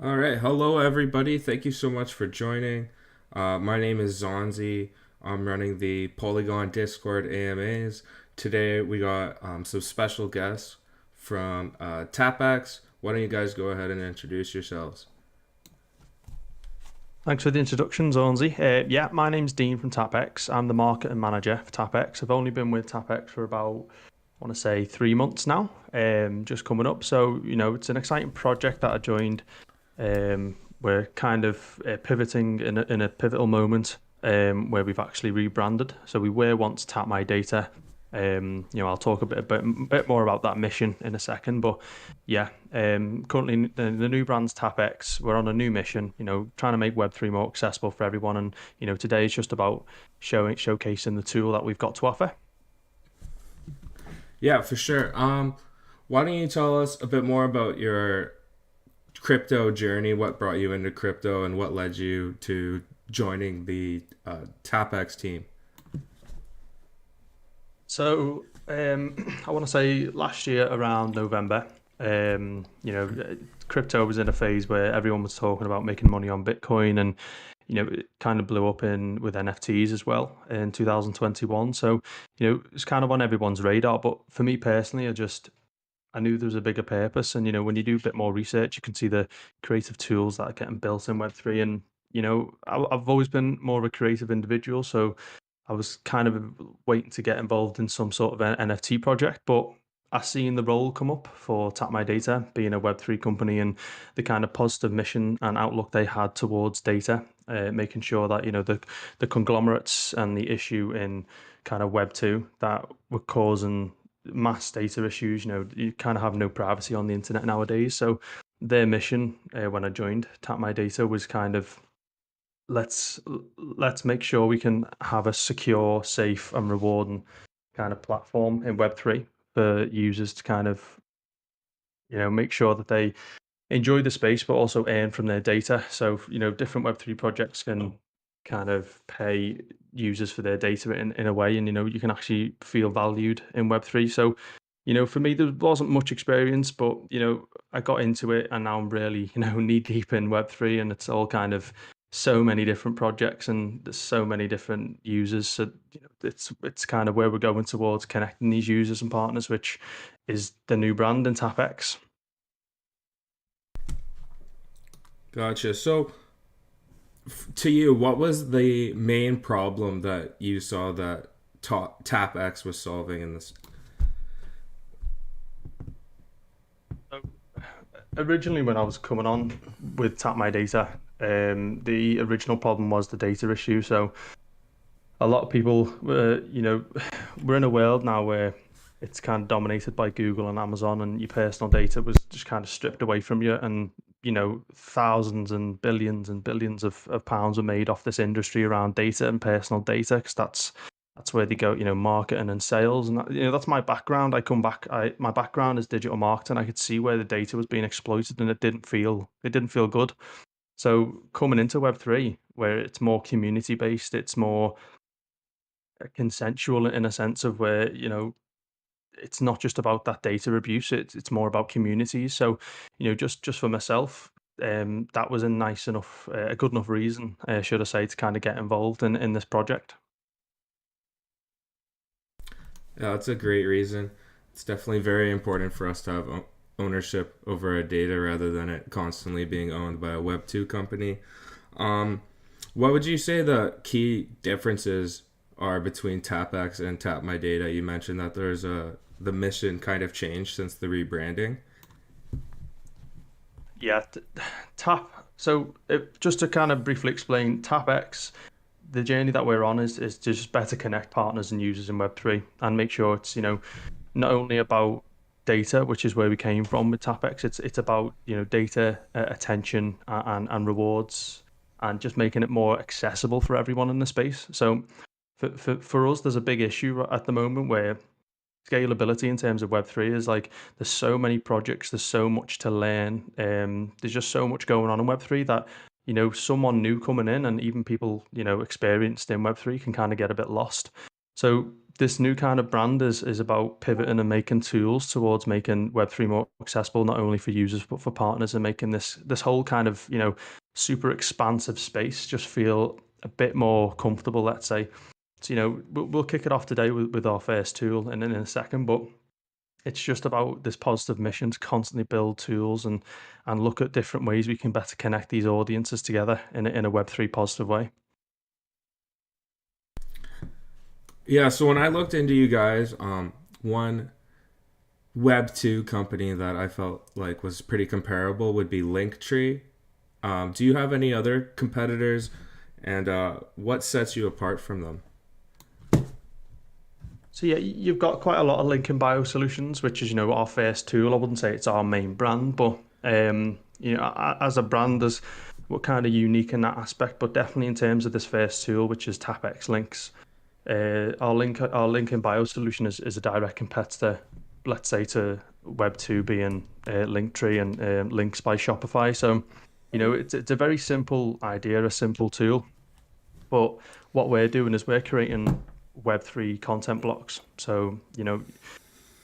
All right. Hello, everybody. Thank you so much for joining. My name is Zonzi. I'm running the Polygon Discord AMAs. Today, we got some special guests from TapX. Why don't you guys go ahead and introduce yourselves? Thanks for the introduction, Zonzi. Yeah, my name's Dean from TapX. I'm the marketing manager for TapX. I've only been with TapX for about, I want to say, 3 months now, just coming up. So, it's an exciting project that I joined. We're kind of pivoting in a pivotal moment where we've actually rebranded. So we were once Tap My Data. I'll talk a bit more about that mission in a second, but yeah, currently the new brand's TapX. We're on a new mission, trying to make Web3 more accessible for everyone. And, today is just about showcasing the tool that we've got to offer. Yeah, for sure. Why don't you tell us a bit more about your crypto journey? What brought you into crypto, and what led you to joining the TapX team? So, I want to say last year around November, crypto was in a phase where everyone was talking about making money on Bitcoin, and it kind of blew up in with NFTs as well in 2021. So, it's kind of on everyone's radar. But for me personally, I knew there was a bigger purpose, and when you do a bit more research, you can see the creative tools that are getting built in Web3. And I've always been more of a creative individual, so I was kind of waiting to get involved in some sort of an NFT project, but I seen the role come up for Tap My Data, being a Web3 company, and the kind of positive mission and outlook they had towards data, making sure that the conglomerates and the issue in kind of Web2 that were causing mass data issues. You kind of have no privacy on the internet nowadays. So their mission when I joined Tap My Data was kind of let's let's make sure we can have a secure, safe, and rewarding kind of platform in Web3 for users to kind of make sure that they enjoy the space but also earn from their data. So different Web3 projects can kind of pay users for their data in a way, and you can actually feel valued in Web3. So for me, there wasn't much experience, but I got into it, and now I'm really knee deep in Web3, and it's all kind of so many different projects, and there's so many different users. So it's kind of where we're going towards connecting these users and partners, which is the new brand in TapX. Gotcha. So, to you, what was the main problem that you saw that TapX was solving in this? So, originally, when I was coming on with Tap My Data, the original problem was the data issue. So a lot of people were, we're in a world now where it's kind of dominated by Google and Amazon, and your personal data was just kind of stripped away from you. And, thousands and billions of pounds are made off this industry around data and personal data, because that's where they go, marketing and sales. And that's my background. My background is digital marketing. I could see where the data was being exploited, and it didn't feel good. So coming into Web3, where it's more community based, it's more consensual in a sense of where it's not just about that data abuse, it's more about communities. So just for myself, that was a good enough reason, should I say, to kind of get involved in this project. Yeah, that's a great reason. It's definitely very important for us to have ownership over our data rather than it constantly being owned by a Web2 company. Um, what would you say the key differences are between TapX and Tap My Data? You mentioned that the mission kind of changed since the rebranding. Yeah, so just to kind of briefly explain TapX, the journey that we're on is to just better connect partners and users in Web3, and make sure it's not only about data, which is where we came from with TapX. It's about data, attention, and rewards, and just making it more accessible for everyone in the space. So for us, there's a big issue at the moment where scalability in terms of Web3 is like there's so many projects, there's so much to learn. There's just so much going on in Web3 that someone new coming in, and even people experienced in Web3, can kind of get a bit lost. So this new kind of brand is about pivoting and making tools towards making Web3 more accessible, not only for users but for partners, and making this whole kind of super expansive space just feel a bit more comfortable. Let's say. So we'll kick it off today with our first tool, and then in a second, but it's just about this positive mission to constantly build tools and look at different ways we can better connect these audiences together in a Web3 positive way. Yeah, so when I looked into you guys, one Web2 company that I felt like was pretty comparable would be Linktree. Do you have any other competitors, and what sets you apart from them? So yeah, you've got quite a lot of Link-In-Bio solutions, which is our first tool. I wouldn't say it's our main brand, but as a brand, we're kind of unique in that aspect. But definitely in terms of this first tool, which is TapX links, our Link-In-Bio solution is a direct competitor, let's say, to Web2 being Linktree and Links by Shopify. So it's a very simple idea, a simple tool. But what we're doing is we're creating Web3 content blocks. So,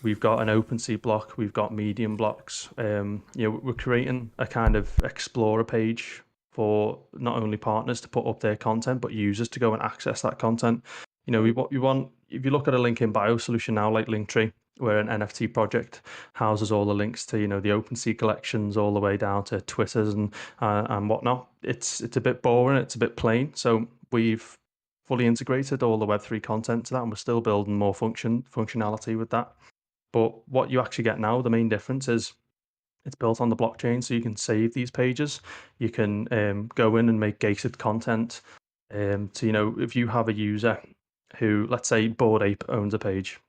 we've got an OpenSea block, we've got Medium blocks. We're creating a kind of explorer page for not only partners to put up their content, but users to go and access that content. We want if you look at a Link-In-Bio solution now, like Linktree, where an NFT project houses all the links to the OpenSea collections all the way down to Twitters and whatnot. It's a bit boring, it's a bit plain. So we've fully integrated all the Web3 content to that, and we're still building more functionality with that. But what you actually get now, the main difference is it's built on the blockchain, so you can save these pages. You can go in and make gated content. So if you have a user who, let's say, Bored Ape owns a page,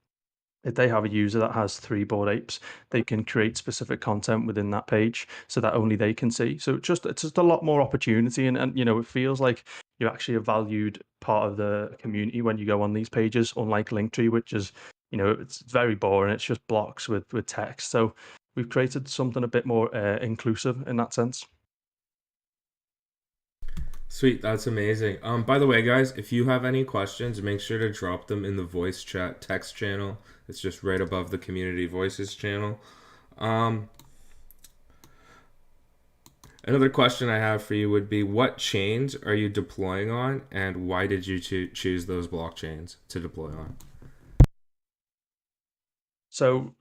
if they have a user that has 3 Bored Apes, they can create specific content within that page so that only they can see. So it's just a lot more opportunity, and it feels like you're actually a valued part of the community when you go on these pages, unlike Linktree, which is it's very boring. It's just blocks with text. So we've created something a bit more inclusive in that sense. Sweet, that's amazing. By the way, guys, if you have any questions, make sure to drop them in the voice chat text channel. It's just right above the community voices channel. Another question I have for you would be, what chains are you deploying on, and why did you choose those blockchains to deploy on? So,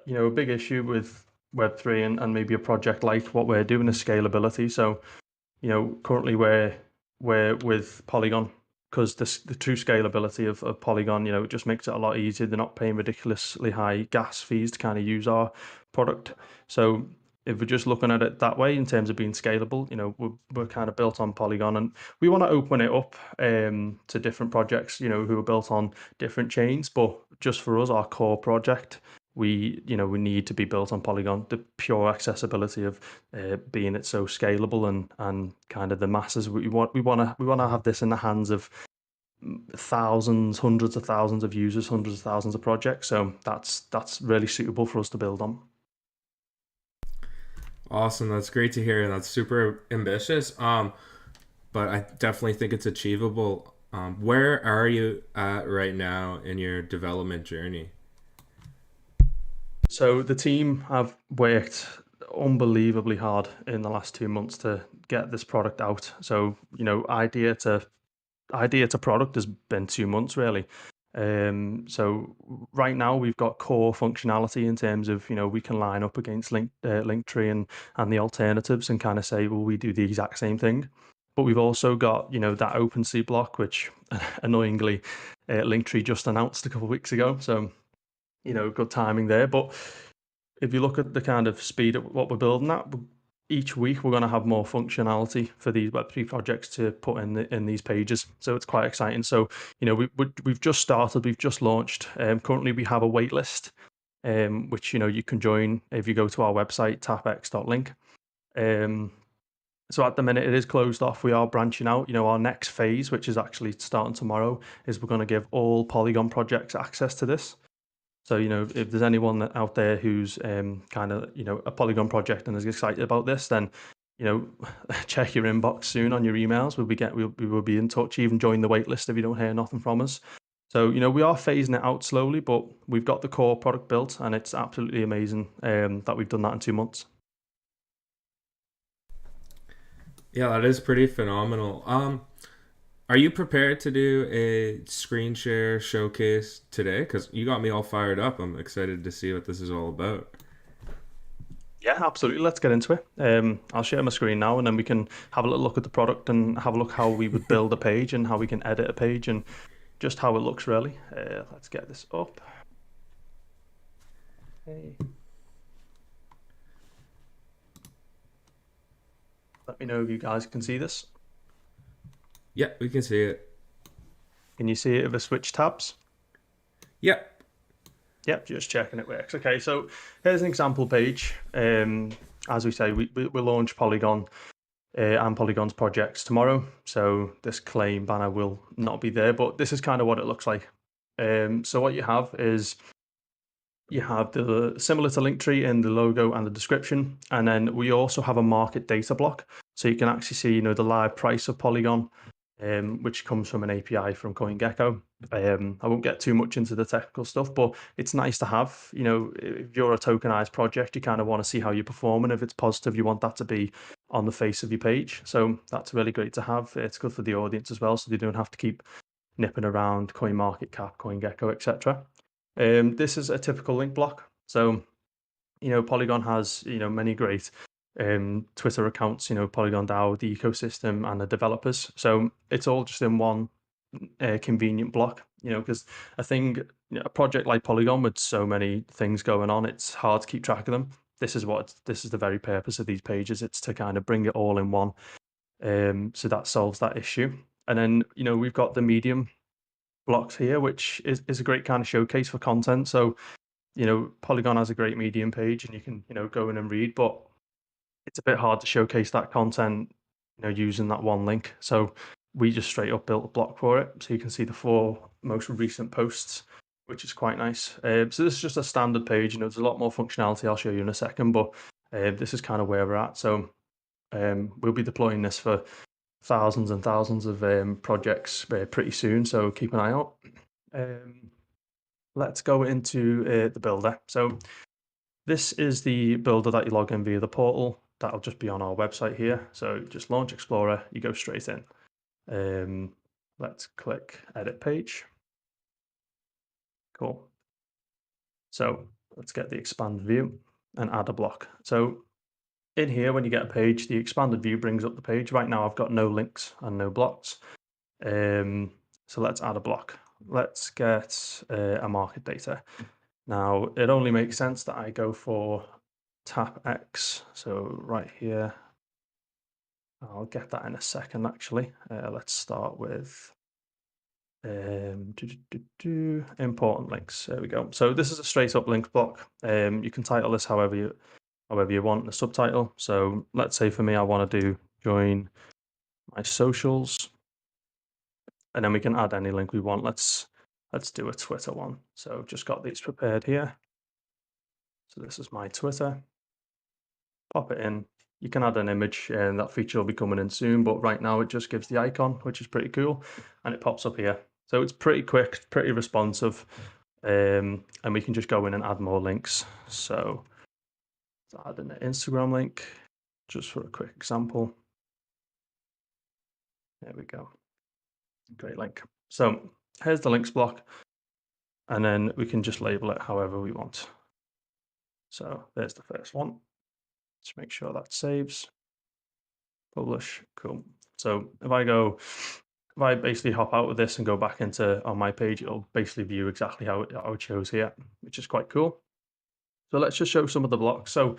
a big issue with Web3 and maybe a project like what we're doing is scalability. So, currently we're with Polygon, because the true scalability of Polygon, it just makes it a lot easier. They're not paying ridiculously high gas fees to kind of use our product. So if we're just looking at it that way in terms of being scalable, we're kind of built on Polygon, and we want to open it up to different projects, who are built on different chains. But just for us, our core project, we need to be built on Polygon. The pure accessibility of being it so scalable and kind of the masses. We want to have this in the hands of thousands, hundreds of thousands of users, hundreds of thousands of projects. So that's really suitable for us to build on. Awesome, that's great to hear, and that's super ambitious. But I definitely think it's achievable. Where are you at right now in your development journey? So the team have worked unbelievably hard in the last 2 months to get this product out. So idea to product has been 2 months really. So right now we've got core functionality in terms of we can line up against Linktree and the alternatives and kind of say, well, we do the exact same thing. But we've also got that OpenSea block, which annoyingly Linktree just announced a couple of weeks ago. So good timing there. But if you look at the kind of speed of what we're building at, each week we're going to have more functionality for these Web3 projects to put in these pages. So it's quite exciting. So we've just started, we've just launched. Currently we have a wait list, which you can join if you go to our website tapx.link. So at the minute it is closed off. We are branching out. Our next phase, which is actually starting tomorrow, is we're going to give all Polygon projects access to this. So, if there's anyone out there who's kind of, a Polygon project and is excited about this, then, check your inbox soon on your emails. We will be in touch. Even join the waitlist if you don't hear nothing from us. So, we are phasing it out slowly, but we've got the core product built, and it's absolutely amazing that we've done that in 2 months. Yeah, that is pretty phenomenal. Are you prepared to do a screen share showcase today? Because you got me all fired up. I'm excited to see what this is all about. Yeah, absolutely. Let's get into it. I'll share my screen now, and then we can have a little look at the product and have a look how we would build a page and how we can edit a page and just how it looks really. Let's get this up. Okay. Let me know if you guys can see this. Yeah, we can see it. Can you see it if I switch tabs? Yeah. Yep, just checking it works. Okay, so here's an example page. As we say, we launch Polygon and Polygon's projects tomorrow. So this claim banner will not be there, but this is kind of what it looks like. So what you have is you have the similar to Linktree in the logo and the description, and then we also have a market data block, so you can actually see the live price of Polygon, which comes from an API from CoinGecko. I won't get too much into the technical stuff, but it's nice to have. If you're a tokenized project, you kind of want to see how you perform, and if it's positive, you want that to be on the face of your page. So that's really great to have. It's good for the audience as well, so they don't have to keep nipping around CoinMarketCap, CoinGecko, etc. This is a typical link block. So, Polygon has, many great Twitter accounts, Polygon DAO, the ecosystem, and the developers. So it's all just in one convenient block, because I think a project like Polygon with so many things going on, it's hard to keep track of them. This is the very purpose of these pages. It's to kind of bring it all in one. So that solves that issue. And then, we've got the medium blocks here, which is a great kind of showcase for content. So, Polygon has a great Medium page and you can, go in and read, but it's a bit hard to showcase that content, using that one link. So we just straight up built a block for it. So you can see the 4 most recent posts, which is quite nice. So this is just a standard page. There's a lot more functionality I'll show you in a second, but this is kind of where we're at. So we'll be deploying this for thousands and thousands of projects pretty soon. So keep an eye out. Let's go into the builder. So this is the builder that you log in via the portal. That'll just be on our website here. So just launch Explorer, you go straight in. Let's click edit page. Cool. So let's get the expand view and add a block. So in here, when you get a page, the expanded view brings up the page. Right now, I've got no links and no blocks. So let's add a block. Let's get a market data. Now, it only makes sense that I go for TapX. So right here, I'll get that in a second, actually. Let's start with important links. There we go. So this is a straight up links block. You can title this however you want, the subtitle. So let's say for me, I want to do join my socials, and then we can add any link we want. Let's do a Twitter one. So just got these prepared here. So this is my Twitter. Pop it in. You can add an image, and that feature will be coming in soon. But right now, it just gives the icon, which is pretty cool, and it pops up here. So it's pretty quick, pretty responsive, and we can just go in and add more links. So let's add an Instagram link, just for a quick example. There we go. Great link. So here's the links block, and then we can just label it however we want. So there's the first one. Let's make sure that saves. Publish. Cool. So if I basically hop out of this and go back into on my page, it'll basically view exactly how it shows here, which is quite cool. So let's just show some of the blocks. So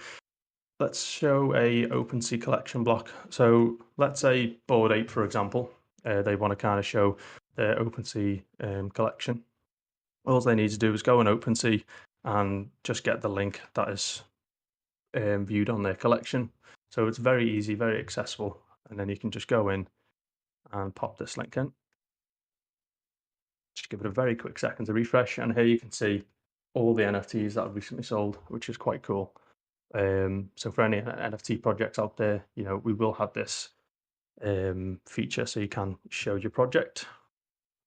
let's show a OpenSea collection block. So let's say Bored Ape, for example, they want to kind of show their OpenSea collection. All they need to do is go on OpenSea and just get the link that is viewed on their collection. So it's very easy, very accessible. And then you can just go in and pop this link in. Just give it a very quick second to refresh. And here you can see all the NFTs that I've recently sold, which is quite cool. So for any NFT projects out there, we will have this feature so you can show your project.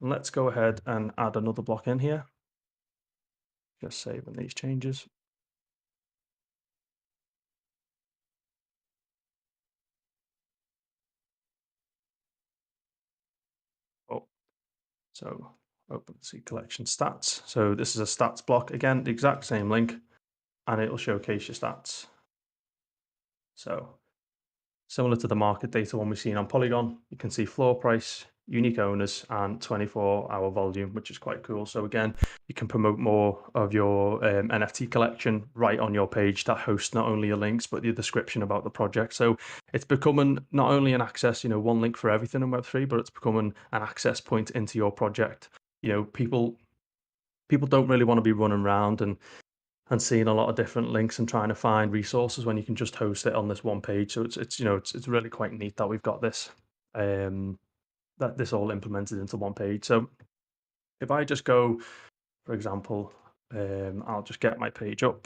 And let's go ahead and add another block in here. Just saving these changes. Oh, so OpenSea collection stats. So this is a stats block. Again, the exact same link, and it will showcase your stats. So similar to the market data one we've seen on Polygon, you can see floor price, unique owners, and 24-hour volume, which is quite cool. So again, you can promote more of your NFT collection right on your page that hosts not only your links, but the description about the project. So it's becoming not only an access, one link for everything in Web3, but it's becoming an access point into your project. People don't really want to be running around and seeing a lot of different links and trying to find resources when you can just host it on this one page. So it's really quite neat that we've got this that this all implemented into one page. So if I just go, for example, I'll just get my page up.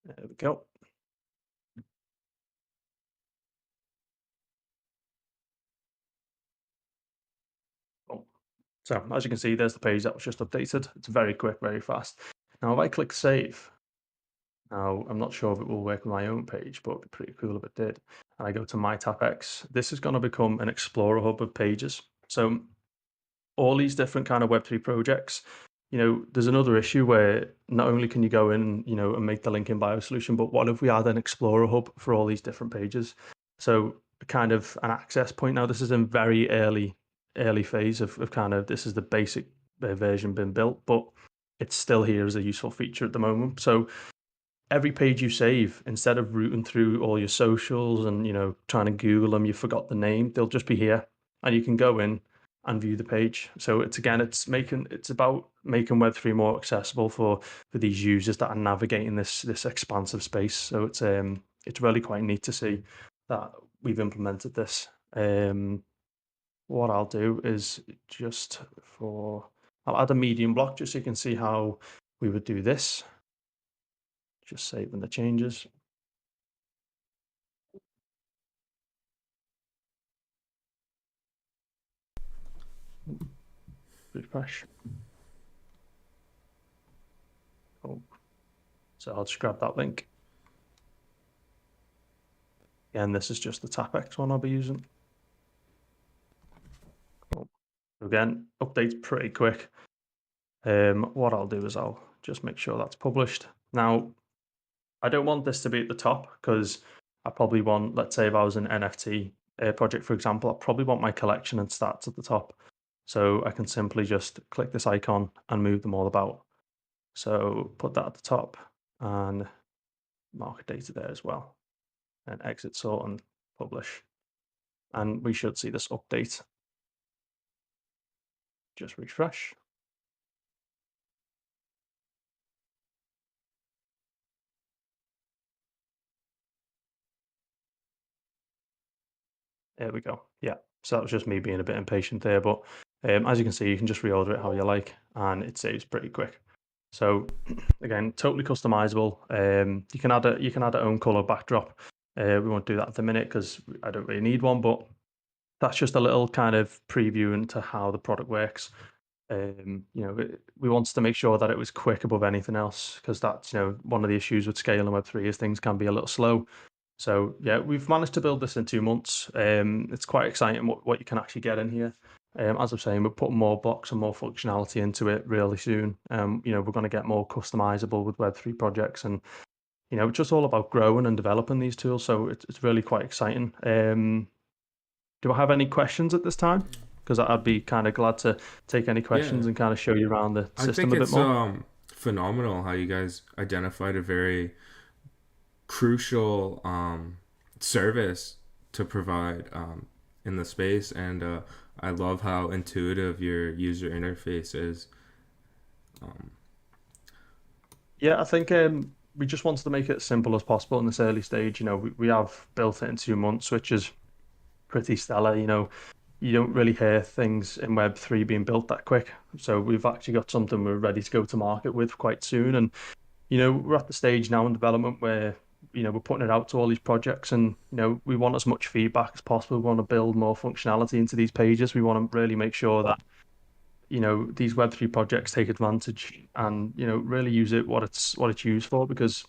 There we go. Oh. So as you can see, there's the page that was just updated. It's very quick, very fast. Now, if I click save, now I'm not sure if it will work with my own page, but it'd be pretty cool if it did. And I go to my TapX. This is going to become an Explorer hub of pages. So all these different kind of Web3 projects, there's another issue where not only can you go in, and make the Link-In-Bio solution, but what if we add an Explorer hub for all these different pages? So kind of an access point. Now, this is in very early phase of kind of, this is the basic version being built, but it's still here as a useful feature at the moment. So every page you save, instead of rooting through all your socials and trying to Google them, you forgot the name, they'll just be here, and you can go in and view the page. So it's about making Web3 more accessible for these users that are navigating this expansive space. So it's really quite neat to see that we've implemented this. What I'll do is I'll add a medium block just so you can see how we would do this. Just saving the changes. Refresh. Oh, so I'll just grab that link. And this is just the TapX one I'll be using. Cool. Again, updates pretty quick. What I'll do is I'll just make sure that's published. Now, I don't want this to be at the top because I probably want, let's say if I was an NFT project, for example, I probably want my collection and stats at the top. So I can simply just click this icon and move them all about. So put that at the top and market data there as well. And exit sort and publish. And we should see this update. Just refresh. There we go. Yeah. So that was just me being a bit impatient there. But as you can see, you can just reorder it how you like, and it saves pretty quick. So again, totally customizable. You can add a own color backdrop. We won't do that at the minute because I don't really need one, but that's just a little kind of preview into how the product works. We wanted to make sure that it was quick above anything else because that's one of the issues with scaling Web3 is things can be a little slow. So yeah, we've managed to build this in 2 months. It's quite exciting what you can actually get in here. As I'm saying, we're putting more blocks and more functionality into it really soon. We're going to get more customizable with Web3 projects, and it's just all about growing and developing these tools. So it's really quite exciting. Do I have any questions at this time? Because I'd be kind of glad to take any questions Yeah, and kind of show you around the I system think a bit it's more. phenomenal how you guys identified a very crucial service to provide in the space, and I love how intuitive your user interface is. Um, Yeah, I think we just wanted to make it as simple as possible in this early stage. We have built it in 2 months, which is pretty stellar. You don't really hear things in Web3 being built that quick. So we've actually got something we're ready to go to market with quite soon. And we're at the stage now in development where we're putting it out to all these projects, and we want as much feedback as possible. We want to build more functionality into these pages. We want to really make sure that these Web3 projects take advantage and really use it what it's used for, because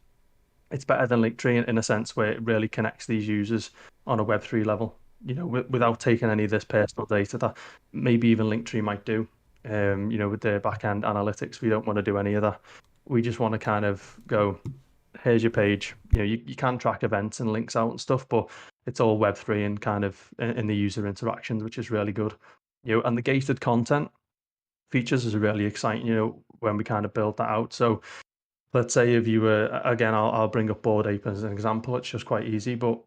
it's better than Linktree in a sense where it really connects these users on a Web3 level, without taking any of this personal data that maybe even Linktree might do. With their backend analytics, we don't want to do any of that. We just want to kind of go, here's your page. You can track events and links out and stuff, but it's all Web3 and kind of in the user interactions, which is really good. And the gated content features is really exciting, when we kind of build that out. So let's say if you were, again, I'll bring up Bored Ape as an example. It's just quite easy, but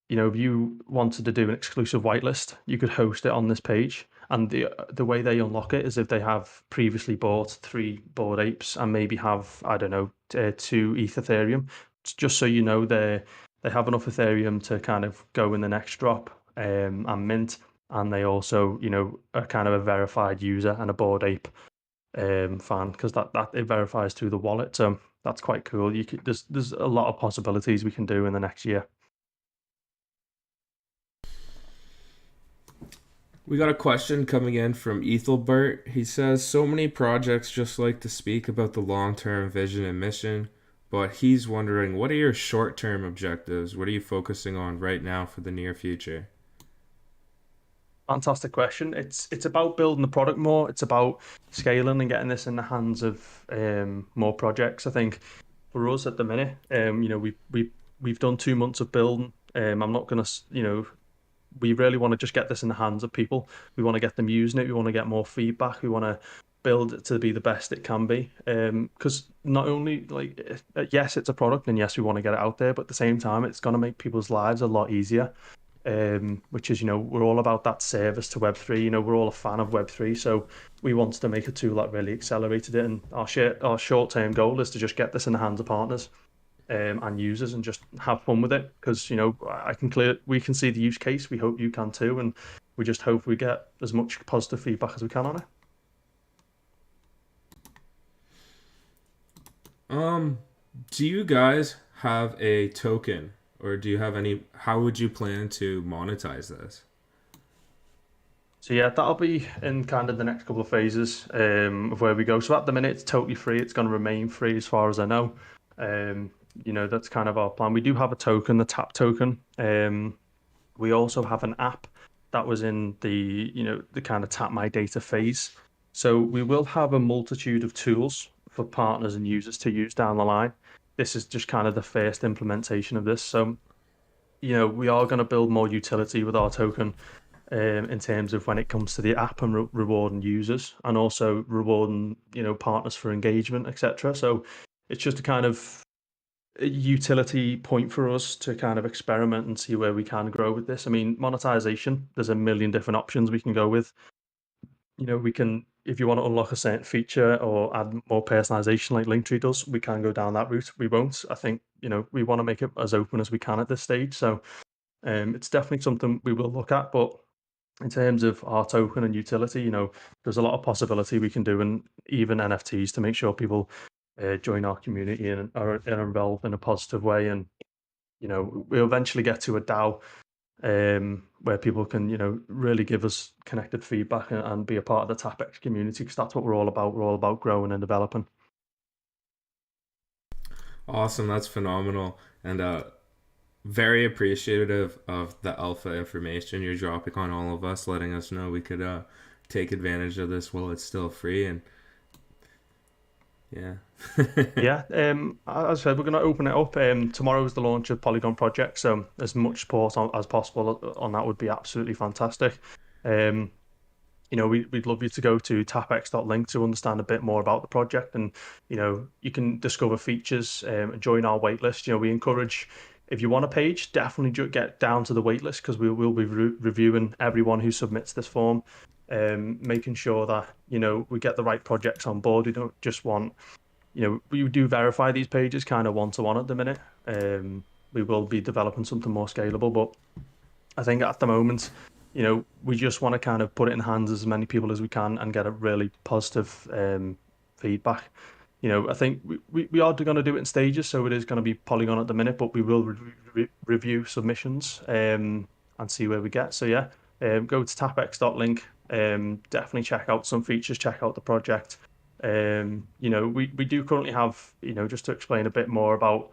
if you wanted to do an exclusive whitelist, you could host it on this page. And the way they unlock it is if they have previously bought 3 Bored Apes and maybe have, I don't know, 2 Ethereum, just so they have enough Ethereum to kind of go in the next drop, and mint, and they also are kind of a verified user and a Bored Ape fan, because that it verifies through the wallet. So that's quite cool. There's a lot of possibilities we can do in the next year. We got a question coming in from Ethelbert. He says, so many projects just like to speak about the long-term vision and mission, but he's wondering, what are your short-term objectives? What are you focusing on right now for the near future? Fantastic question. It's about building the product more. It's about scaling and getting this in the hands of more projects. I think for us at the minute, we've done 2 months of building. I'm not gonna, we really want to just get this in the hands of people. We want to get them using it. We want to get more feedback. We want to build it to be the best it can be. Because not only yes, it's a product, and yes, we want to get it out there, but at the same time, it's going to make people's lives a lot easier. Which is, we're all about that service to Web3. We're all a fan of Web3, so we wanted to make a tool that really accelerated it. And our short-term goal is to just get this in the hands of partners and users, and just have fun with it. Because we can see the use case. We hope you can too, and we just hope we get as much positive feedback as we can on it. Do you guys have a token, or do you have any? How would you plan to monetize this? So yeah, that'll be in kind of the next couple of phases of where we go. So at the minute, it's totally free. It's going to remain free as far as I know. That's kind of our plan. We do have a token, the TAP token. We also have an app that was in the kind of Tap My Data phase. So we will have a multitude of tools for partners and users to use down the line. This is just kind of the first implementation of this. So, we are going to build more utility with our token in terms of when it comes to the app and rewarding users, and also rewarding, partners for engagement, etc. So it's just a kind of a utility point for us to kind of experiment and see where we can grow with this. I mean, monetization, there's a million different options we can go with. We can, if you want to unlock a certain feature or add more personalization like Linktree does, we can go down that route. We won't. I think, we want to make it as open as we can at this stage. So it's definitely something we will look at. But in terms of our token and utility, there's a lot of possibility we can do, and even NFTs, to make sure people join our community and are involved in a positive way. And, we'll eventually get to a DAO where people can, really give us connected feedback and be a part of the TapX community, because that's what we're all about. We're all about growing and developing. Awesome, that's phenomenal, and very appreciative of the alpha information you're dropping on all of us, letting us know we could take advantage of this while it's still free. And yeah. Yeah, as I said, we're going to open it up. Tomorrow is the launch of Polygon Project, so as much support as possible on that would be absolutely fantastic. We'd love you to go to tapx.link to understand a bit more about the project, and you can discover features and join our waitlist. We encourage, if you want a page, definitely get down to the waitlist, because we will be reviewing everyone who submits this form, making sure that we get the right projects on board. We don't just want, we do verify these pages kind of one-to-one at the minute. We will be developing something more scalable, but I think at the moment, we just want to kind of put it in the hands of as many people as we can and get a really positive feedback. I think we are going to do it in stages, so it is going to be Polygon at the minute, but we will review submissions and see where we get. So yeah, go to tapx.link. Definitely check out some features, check out the project. We do currently have, just to explain a bit more about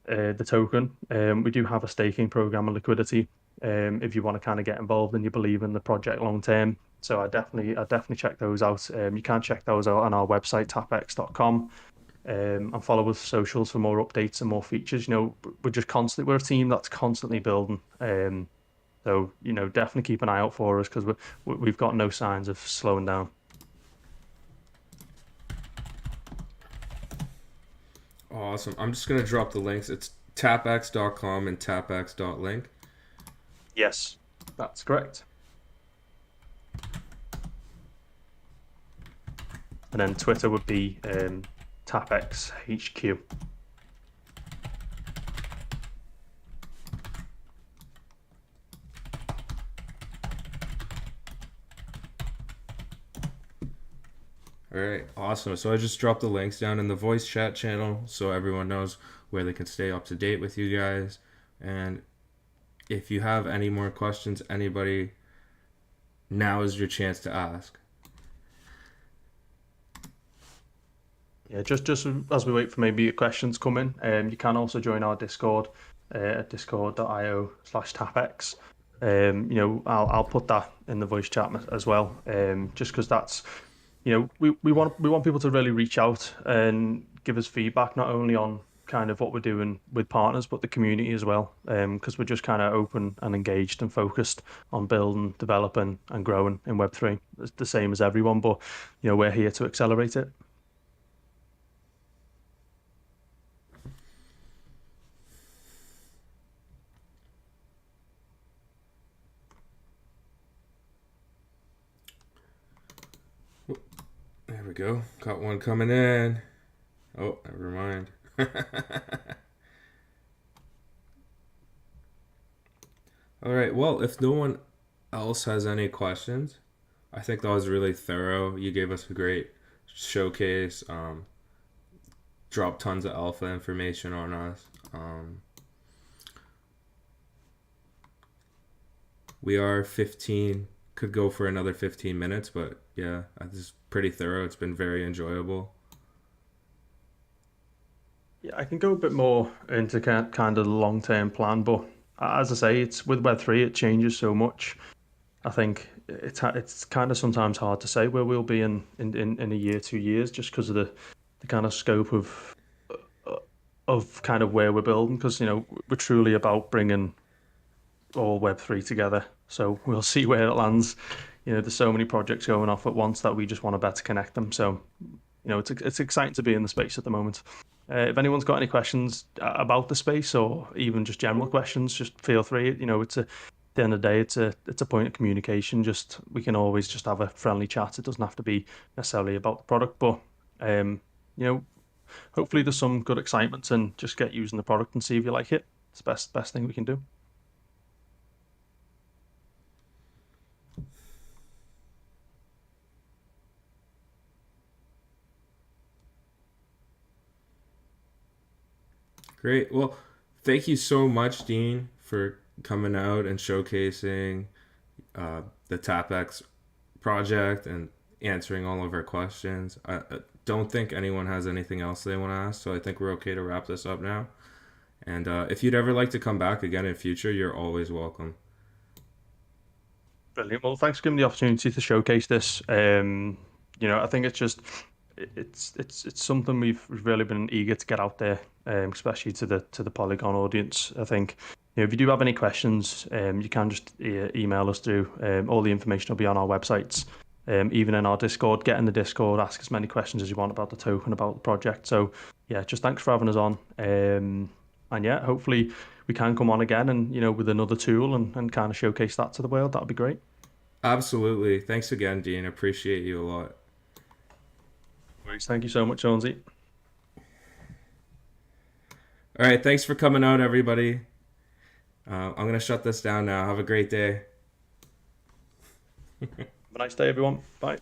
the token, we do have a staking program and liquidity. If you want to kind of get involved and you believe in the project long term. So I definitely check those out. You can check those out on our website, tapx.com, and follow us socials for more updates and more features. We're a team that's constantly building. So definitely keep an eye out for us because we've got no signs of slowing down. Awesome. I'm just going to drop the links. It's tapx.com and tapx.link. Yes, that's correct. And then Twitter would be TapX HQ. All right, awesome. So I just dropped the links down in the voice chat channel so everyone knows where they can stay up to date with you guys. And if you have any more questions, anybody, now is your chance to ask. Yeah, just as we wait for maybe questions come in, you can also join our Discord at discord.io/tapx. I'll put that in the voice chat as well, just because that's, we want people to really reach out and give us feedback, not only on kind of what we're doing with partners, but the community as well, because we're just kind of open and engaged and focused on building, developing, and growing in Web3. It's the same as everyone, but we're here to accelerate it. There we go. Got one coming in. Oh, never mind. All right. Well, if no one else has any questions, I think that was really thorough. You gave us a great showcase. Dropped tons of alpha information on us. We are 15. Could go for another 15 minutes, but yeah, this is pretty thorough. It's been very enjoyable. Yeah, I can go a bit more into kind of the long-term plan, but as I say, it's with Web3, it changes so much. I think it's kind of sometimes hard to say where we'll be in a year, 2 years, just because of the kind of scope of kind of where we're building, because we're truly about bringing all Web3 together. So we'll see where it lands. There's so many projects going off at once that we just want to better connect them. So it's exciting to be in the space at the moment. If anyone's got any questions about the space or even just general questions, just feel free. At the end of the day, it's a point of communication. Just we can always just have a friendly chat. It doesn't have to be necessarily about the product, but hopefully there's some good excitement and just get using the product and see if you like it. It's the best thing we can do. Great. Well, thank you so much, Dean, for coming out and showcasing the TapX project and answering all of our questions. I don't think anyone has anything else they want to ask, so I think we're okay to wrap this up now. And if you'd ever like to come back again in future, you're always welcome. Brilliant. Well, thanks for giving me the opportunity to showcase this. I think it's something we've really been eager to get out there, especially to the Polygon audience. I think if you do have any questions, you can just email us through. All the information will be on our websites, even in our Discord. Get in the Discord, ask as many questions as you want about the token, about the project. So yeah, just thanks for having us on. And yeah, hopefully we can come on again and with another tool and kind of showcase that to the world. That would be great. Absolutely. Thanks again, Dean. Appreciate you a lot. Thank you so much, Jonesy. All right. Thanks for coming out, everybody. I'm going to shut this down now. Have a great day. Have a nice day, everyone. Bye.